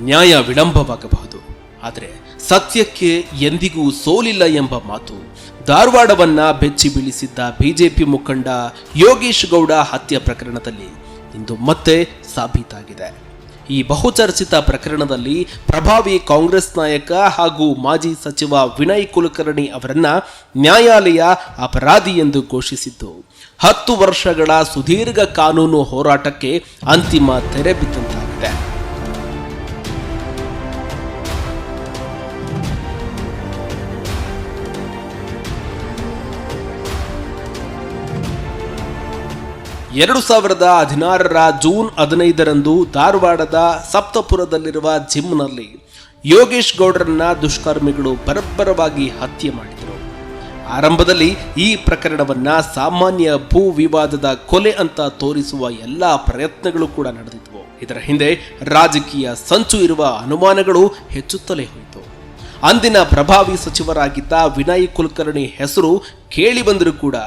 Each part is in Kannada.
ನ್ಯಾಯ ವಿಳಂಬವಾಗಬಹುದು, ಆದರೆ ಸತ್ಯಕ್ಕೆ ಎಂದಿಗೂ ಸೋಲಿಲ್ಲ ಎಂಬ ಮಾತು ಧಾರವಾಡವನ್ನ ಬೆಚ್ಚಿ ಬೀಳಿಸಿದ್ದ ಬಿಜೆಪಿ ಮುಖಂಡ ಯೋಗೇಶ್ ಗೌಡ ಹತ್ಯೆ ಪ್ರಕರಣದಲ್ಲಿ ಇಂದು ಮತ್ತೆ ಸಾಬೀತಾಗಿದೆ. ಈ ಬಹುಚರ್ಚಿತ ಪ್ರಕರಣದಲ್ಲಿ ಪ್ರಭಾವಿ ಕಾಂಗ್ರೆಸ್ ನಾಯಕ ಹಾಗೂ ಮಾಜಿ ಸಚಿವ ವಿನಯ್ ಕುಲಕರ್ಣಿ ಅವರನ್ನ ನ್ಯಾಯಾಲಯ ಅಪರಾಧಿ ಎಂದು ಘೋಷಿಸಿದ್ದು 10 ವರ್ಷಗಳ ಸುದೀರ್ಘ ಕಾನೂನು ಹೋರಾಟಕ್ಕೆ ಅಂತಿಮ ತೆರೆ ಬಿದ್ದಂತಾಗಿದೆ. ಎರಡು 2016 ಜೂನ್ 15ರಂದು ಧಾರವಾಡದ ಸಪ್ತಪುರದಲ್ಲಿರುವ ಜಿಮ್ನಲ್ಲಿ ಯೋಗೇಶ್ ಗೌಡರನ್ನ ದುಷ್ಕರ್ಮಿಗಳು ಬರಬ್ಬರವಾಗಿ ಹತ್ಯೆ ಮಾಡಿದರು. ಆರಂಭದಲ್ಲಿ ಈ ಪ್ರಕರಣವನ್ನ ಸಾಮಾನ್ಯ ಭೂ ವಿವಾದದ ಕೊಲೆ ಅಂತ ತೋರಿಸುವ ಎಲ್ಲಾ ಪ್ರಯತ್ನಗಳು ಕೂಡ ನಡೆದಿದ್ವು. ಇದರ ಹಿಂದೆ ರಾಜಕೀಯ ಸಂಚು ಇರುವ ಅನುಮಾನಗಳು ಹೆಚ್ಚುತ್ತಲೇ ಹೋಯಿತು. ಅಂದಿನ ಪ್ರಭಾವಿ ಸಚಿವರಾಗಿದ್ದ ವಿನಯ್ ಕುಲಕರ್ಣಿ ಹೆಸರು ಕೇಳಿ ಬಂದರೂ ಕೂಡ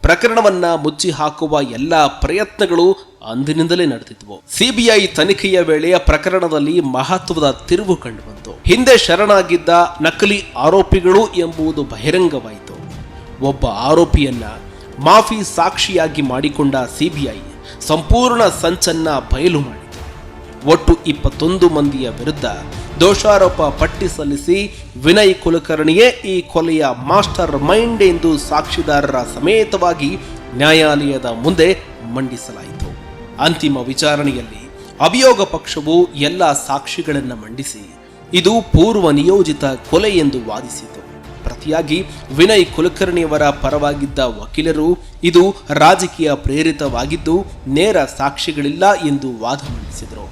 ಪ್ರಕರಣವನ್ನ ಮುಚ್ಚಿ ಹಾಕುವ ಎಲ್ಲ ಪ್ರಯತ್ನಗಳು ಅಂದಿನಿಂದಲೇ ನಡೆದಿದ್ವು. ಸಿಬಿಐ ತನಿಖೆಯ ವೇಳೆ ಪ್ರಕರಣದಲ್ಲಿ ಮಹತ್ವದ ತಿರುವು ಕಂಡುಬಂತು. ಹಿಂದೆ ಶರಣಾಗಿದ್ದ ನಕಲಿ ಆರೋಪಿಗಳು ಎಂಬುದು ಬಹಿರಂಗವಾಯಿತು. ಒಬ್ಬ ಆರೋಪಿಯನ್ನ ಮಾಫಿ ಸಾಕ್ಷಿಯಾಗಿ ಮಾಡಿಕೊಂಡ ಸಿಬಿಐ ಸಂಪೂರ್ಣ ಸಂಚನ್ನ ಬಯಲು ಮಾಡಿತು. ಒಟ್ಟು 21 ಮಂದಿಯ ವಿರುದ್ಧ ದೋಷಾರೋಪ ಪಟ್ಟಿ ಸಲ್ಲಿಸಿ ವಿನಯ್ ಕುಲಕರ್ಣಿಯೇ ಈ ಕೊಲೆಯ ಮಾಸ್ಟರ್ ಮೈಂಡ್ ಎಂದು ಸಾಕ್ಷಿದಾರರ ಸಮೇತವಾಗಿ ನ್ಯಾಯಾಲಯದ ಮುಂದೆ ಮಂಡಿಸಲಾಯಿತು. ಅಂತಿಮ ವಿಚಾರಣೆಯಲ್ಲಿ ಅಭಿಯೋಗ ಪಕ್ಷವು ಎಲ್ಲ ಸಾಕ್ಷಿಗಳನ್ನು ಮಂಡಿಸಿ ಇದು ಪೂರ್ವ ನಿಯೋಜಿತ ಕೊಲೆ ಎಂದು ವಾದಿಸಿತು. ಪ್ರತಿಯಾಗಿ ವಿನಯ್ ಕುಲಕರ್ಣಿಯವರ ಪರವಾಗಿದ್ದ ವಕೀಲರು ಇದು ರಾಜಕೀಯ ಪ್ರೇರಿತವಾಗಿದ್ದು ನೇರ ಸಾಕ್ಷಿಗಳಿಲ್ಲ ಎಂದು ವಾದ ಮಂಡಿಸಿದರು.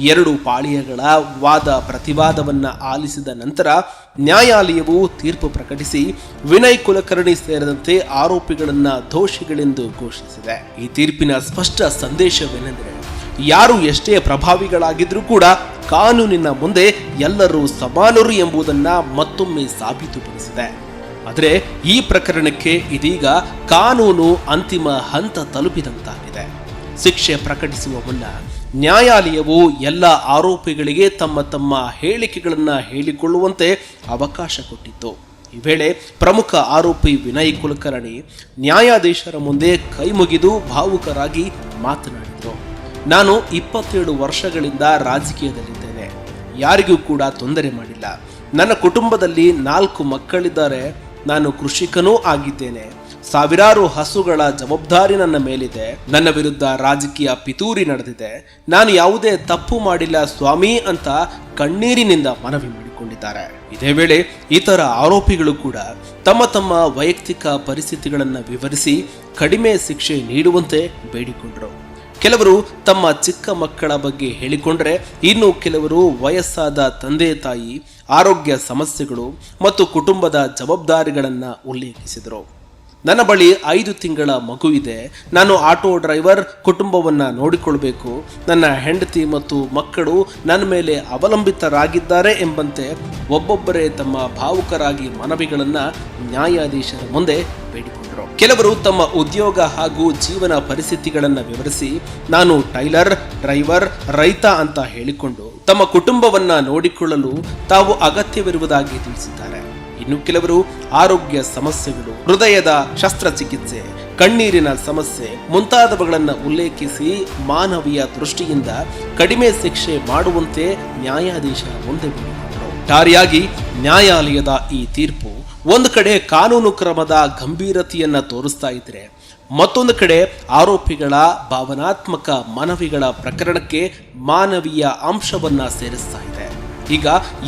2 ಪಾಳಿಯಗಳ ವಾದ ಪ್ರತಿವಾದವನ್ನ ಆಲಿಸಿದ ನಂತರ ನ್ಯಾಯಾಲಯವು ತೀರ್ಪು ಪ್ರಕಟಿಸಿ ವಿನಯ್ ಕುಲಕರ್ಣಿ ಸೇರಿದಂತೆ ಆರೋಪಿಗಳನ್ನ ದೋಷಿಗಳೆಂದು ಘೋಷಿಸಿದೆ. ಈ ತೀರ್ಪಿನ ಸ್ಪಷ್ಟ ಸಂದೇಶವೇನೆಂದರೆ ಯಾರು ಎಷ್ಟೇ ಪ್ರಭಾವಿಗಳಾಗಿದ್ರೂ ಕೂಡ ಕಾನೂನಿನ ಮುಂದೆ ಎಲ್ಲರೂ ಸಮಾನರು ಎಂಬುದನ್ನ ಮತ್ತೊಮ್ಮೆ ಸಾಬೀತುಪಡಿಸಿದೆ. ಆದರೆ ಈ ಪ್ರಕರಣಕ್ಕೆ ಇದೀಗ ಕಾನೂನು ಅಂತಿಮ ಹಂತ ತಲುಪಿದಂತಾಗಿದೆ. ಶಿಕ್ಷೆ ಪ್ರಕಟಿಸುವ ಮುನ್ನ ನ್ಯಾಯಾಲಯವು ಎಲ್ಲ ಆರೋಪಿಗಳಿಗೆ ತಮ್ಮ ತಮ್ಮ ಹೇಳಿಕೆಗಳನ್ನು ಹೇಳಿಕೊಳ್ಳುವಂತೆ ಅವಕಾಶ ಕೊಟ್ಟಿತ್ತು. ಈ ವೇಳೆ ಪ್ರಮುಖ ಆರೋಪಿ ವಿನಯ್ ಕುಲಕರ್ಣಿ ನ್ಯಾಯಾಧೀಶರ ಮುಂದೆ ಕೈ ಮುಗಿದು ಭಾವುಕರಾಗಿ ಮಾತನಾಡಿದರು. ನಾನು 27 ವರ್ಷಗಳಿಂದ ರಾಜಕೀಯದಲ್ಲಿದ್ದೇನೆ. ಯಾರಿಗೂ ಕೂಡ ತೊಂದರೆ ಮಾಡಿಲ್ಲ. ನನ್ನ ಕುಟುಂಬದಲ್ಲಿ 4 ಮಕ್ಕಳಿದ್ದಾರೆ. ನಾನು ಕೃಷಿಕನೂ ಆಗಿದ್ದೇನೆ. ಸಾವಿರಾರು ಹಸುಗಳ ಜವಾಬ್ದಾರಿ ನನ್ನ ಮೇಲಿದೆ. ನನ್ನ ವಿರುದ್ಧ ರಾಜಕೀಯ ಪಿತೂರಿ ನಡೆದಿದೆ. ನಾನು ಯಾವುದೇ ತಪ್ಪು ಮಾಡಿಲ್ಲ ಸ್ವಾಮಿ ಅಂತ ಕಣ್ಣೀರಿನಿಂದ ಮನವಿ ಮಾಡಿಕೊಂಡಿದ್ದಾರೆ. ಇದೇ ವೇಳೆ ಇತರ ಆರೋಪಿಗಳು ಕೂಡ ತಮ್ಮ ತಮ್ಮ ವೈಯಕ್ತಿಕ ಪರಿಸ್ಥಿತಿಗಳನ್ನು ವಿವರಿಸಿ ಕಡಿಮೆ ಶಿಕ್ಷೆ ನೀಡುವಂತೆ ಬೇಡಿಕೊಂಡರು. ಕೆಲವರು ತಮ್ಮ ಚಿಕ್ಕ ಮಕ್ಕಳ ಬಗ್ಗೆ ಹೇಳಿಕೊಂಡರೆ ಇನ್ನು ಕೆಲವರು ವಯಸ್ಸಾದ ತಂದೆ ತಾಯಿ, ಆರೋಗ್ಯ ಸಮಸ್ಯೆಗಳು ಮತ್ತು ಕುಟುಂಬದ ಜವಾಬ್ದಾರಿಗಳನ್ನು ಉಲ್ಲೇಖಿಸಿದರು. ನನ್ನ ಬಳಿ 5 ತಿಂಗಳ ಮಗು ಇದೆ. ನಾನು ಆಟೋ ಡ್ರೈವರ್. ಕುಟುಂಬವನ್ನ ನೋಡಿಕೊಳ್ಬೇಕು. ನನ್ನ ಹೆಂಡತಿ ಮತ್ತು ಮಕ್ಕಳು ನನ್ನ ಮೇಲೆ ಅವಲಂಬಿತರಾಗಿದ್ದಾರೆ ಎಂಬಂತೆ ಒಬ್ಬೊಬ್ಬರೇ ತಮ್ಮ ಭಾವುಕರಾಗಿ ಮನವಿಗಳನ್ನ ನ್ಯಾಯಾಧೀಶರ ಮುಂದೆ ಬೇಡಿಕೊಂಡರು. ಕೆಲವರು ತಮ್ಮ ಉದ್ಯೋಗ ಹಾಗೂ ಜೀವನ ಪರಿಸ್ಥಿತಿಗಳನ್ನು ವಿವರಿಸಿ ನಾನು ಟೈಲರ್, ಡ್ರೈವರ್, ರೈತ ಅಂತ ಹೇಳಿಕೊಂಡು ತಮ್ಮ ಕುಟುಂಬವನ್ನ ನೋಡಿಕೊಳ್ಳಲು ತಾವು ಅಗತ್ಯವಿರುವುದಾಗಿ ತಿಳಿಸಿದ್ದಾರೆ. ಇನ್ನು ಕೆಲವರು ಆರೋಗ್ಯ ಸಮಸ್ಯೆಗಳು, ಹೃದಯದ ಶಸ್ತ್ರಚಿಕಿತ್ಸೆ, ಕಣ್ಣೀರಿನ ಸಮಸ್ಯೆ ಮುಂತಾದವುಗಳನ್ನು ಉಲ್ಲೇಖಿಸಿ ಮಾನವೀಯ ದೃಷ್ಟಿಯಿಂದ ಕಡಿಮೆ ಶಿಕ್ಷೆ ಮಾಡುವಂತೆ ನ್ಯಾಯಾಧೀಶರ ಮುಂದೆ ಬೇಡಿಕೊಂಡರು. ಒಟ್ಟಾರೆಯಾಗಿ ನ್ಯಾಯಾಲಯದ ಈ ತೀರ್ಪು ಒಂದು ಕಡೆ ಕಾನೂನು ಕ್ರಮದ ಗಂಭೀರತೆಯನ್ನ ತೋರಿಸ್ತಾ ಇದ್ರೆ, ಮತ್ತೊಂದು ಕಡೆ ಆರೋಪಿಗಳ ಭಾವನಾತ್ಮಕ ಮನವಿಗಳ ಪ್ರಕರಣಕ್ಕೆ ಮಾನವೀಯ ಅಂಶವನ್ನ ಸೇರಿಸ್ತಾ ಇದೆ. ಈಗ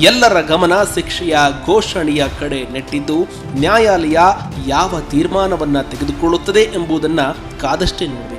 ಎಲ್ಲರ ಗಮನ ಶಿಕ್ಷೆಯ ಘೋಷಣೆಯ ಕಡೆ ನೆಟ್ಟಿದ್ದು ನ್ಯಾಯಾಲಯ ಯಾವ ತೀರ್ಮಾನವನ್ನ ತೆಗೆದುಕೊಳ್ಳುತ್ತದೆ ಎಂಬುದನ್ನ ಕಾದಷ್ಟೇ ನೋಡಬೇಕು.